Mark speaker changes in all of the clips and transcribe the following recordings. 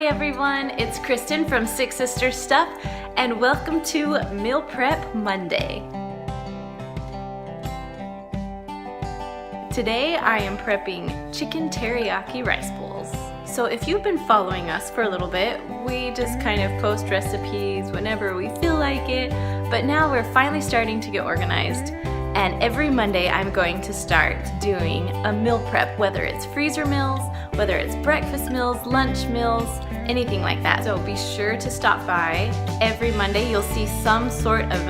Speaker 1: Hey everyone, it's Kristen from Six Sisters Stuff, and welcome to Meal Prep Monday. Today I am prepping chicken teriyaki rice bowls. So if you've been following us for a little bit, we just kind of post recipes whenever we feel like it, but now we're finally starting to get organized. And every Monday I'm going to start doing a meal prep, whether it's freezer meals, whether it's breakfast meals, lunch meals, anything like that. So be sure to stop by. Every Monday you'll see some sort of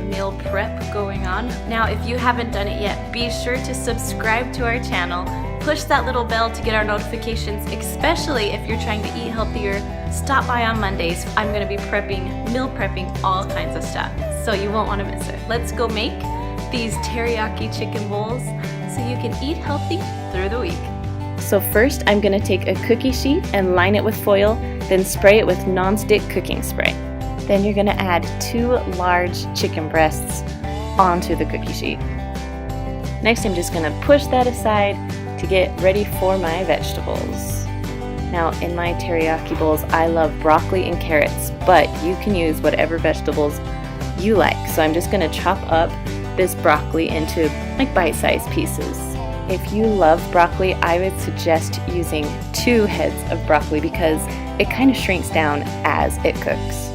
Speaker 1: meal prep going on. Now if you haven't done it yet, be sure to subscribe to our channel. Push that little bell to get our notifications, especially if you're trying to eat healthier. Stop by on Mondays. I'm going to be meal prepping all kinds of stuff, so you won't want to miss it. Let's go make these teriyaki chicken bowls so you can eat healthy through the week. So first I'm going to take a cookie sheet and line it with foil, then spray it with non-stick cooking spray. Then you're going to add 2 large chicken breasts onto the cookie sheet. Next I'm just going to push that aside to get ready for my vegetables. Now in my teriyaki bowls I love broccoli and carrots, but you can use whatever vegetables you like. So I'm just going to chop up this broccoli into like bite-sized pieces. If you love broccoli, I would suggest using 2 heads of broccoli because it kind of shrinks down as it cooks.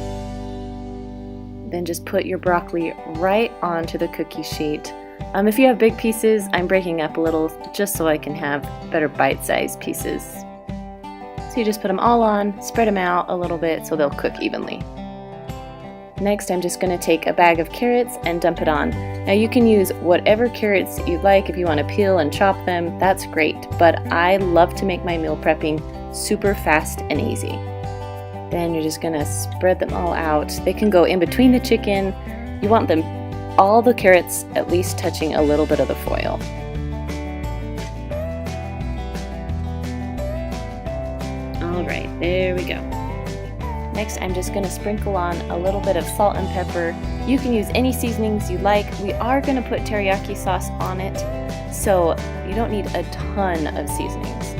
Speaker 1: Then just put your broccoli right onto the cookie sheet. If you have big pieces, I'm breaking up a little just so I can have better bite-sized pieces. So you just put them all on, spread them out a little bit so they'll cook evenly. Next, I'm just going to take a bag of carrots and dump it on. Now you can use whatever carrots you like. If you want to peel and chop them, that's great. But I love to make my meal prepping super fast and easy. Then you're just going to spread them all out. They can go in between the chicken. You want them, all the carrots at least touching a little bit of the foil. Alright, there we go. Next, I'm just going to sprinkle on a little bit of salt and pepper. You can use any seasonings you like. We are going to put teriyaki sauce on it, so you don't need a ton of seasonings.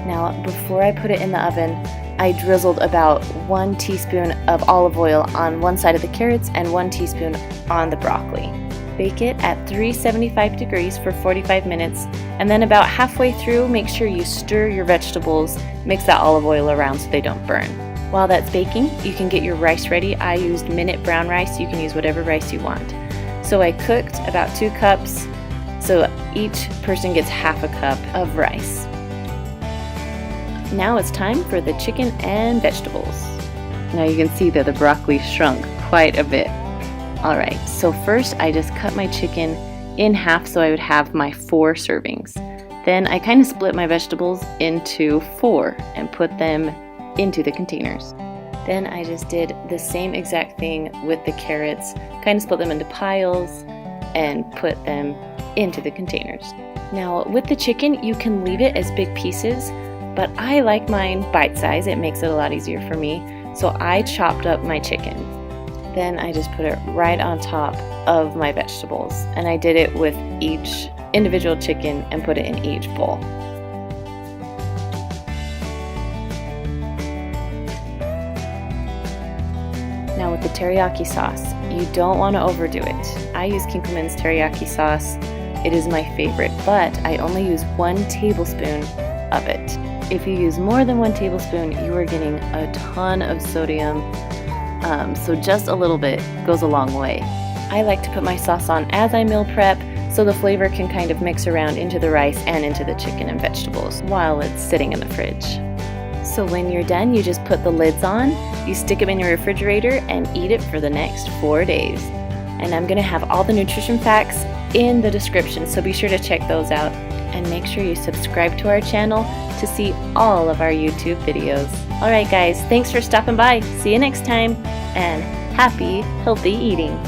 Speaker 1: Now, before I put it in the oven, I drizzled about 1 teaspoon of olive oil on one side of the carrots and 1 teaspoon on the broccoli. Bake it at 375 degrees for 45 minutes, and then about halfway through, make sure you stir your vegetables, mix that olive oil around so they don't burn. While that's baking, you can get your rice ready. I used minute brown rice. You can use whatever rice you want. So I cooked about 2 cups, so each person gets half a cup of rice. Now it's time for the chicken and vegetables. Now you can see that the broccoli shrunk quite a bit. Alright, so first I just cut my chicken in half so I would have my 4 servings. Then I kind of split my vegetables into 4 and put them into the containers. Then I just did the same exact thing with the carrots, kind of split them into piles and put them into the containers. Now with the chicken, you can leave it as big pieces, but I like mine bite size. It makes it a lot easier for me. So I chopped up my chicken. Then I just put it right on top of my vegetables, and I did it with each individual chicken and put it in each bowl. Now with the teriyaki sauce, you don't want to overdo it. I use Kinkelman's teriyaki sauce. It is my favorite, but I only use 1 tablespoon of it. If you use more than 1 tablespoon, you are getting a ton of sodium, so just a little bit goes a long way. I like to put my sauce on as I meal prep so the flavor can kind of mix around into the rice and into the chicken and vegetables while it's sitting in the fridge. So when you're done, you just put the lids on, you stick them in your refrigerator and eat it for the next 4 days. And I'm going to have all the nutrition facts in the description, so be sure to check those out. And make sure you subscribe to our channel to see all of our YouTube videos. Alright guys, thanks for stopping by. See you next time, and happy, healthy eating.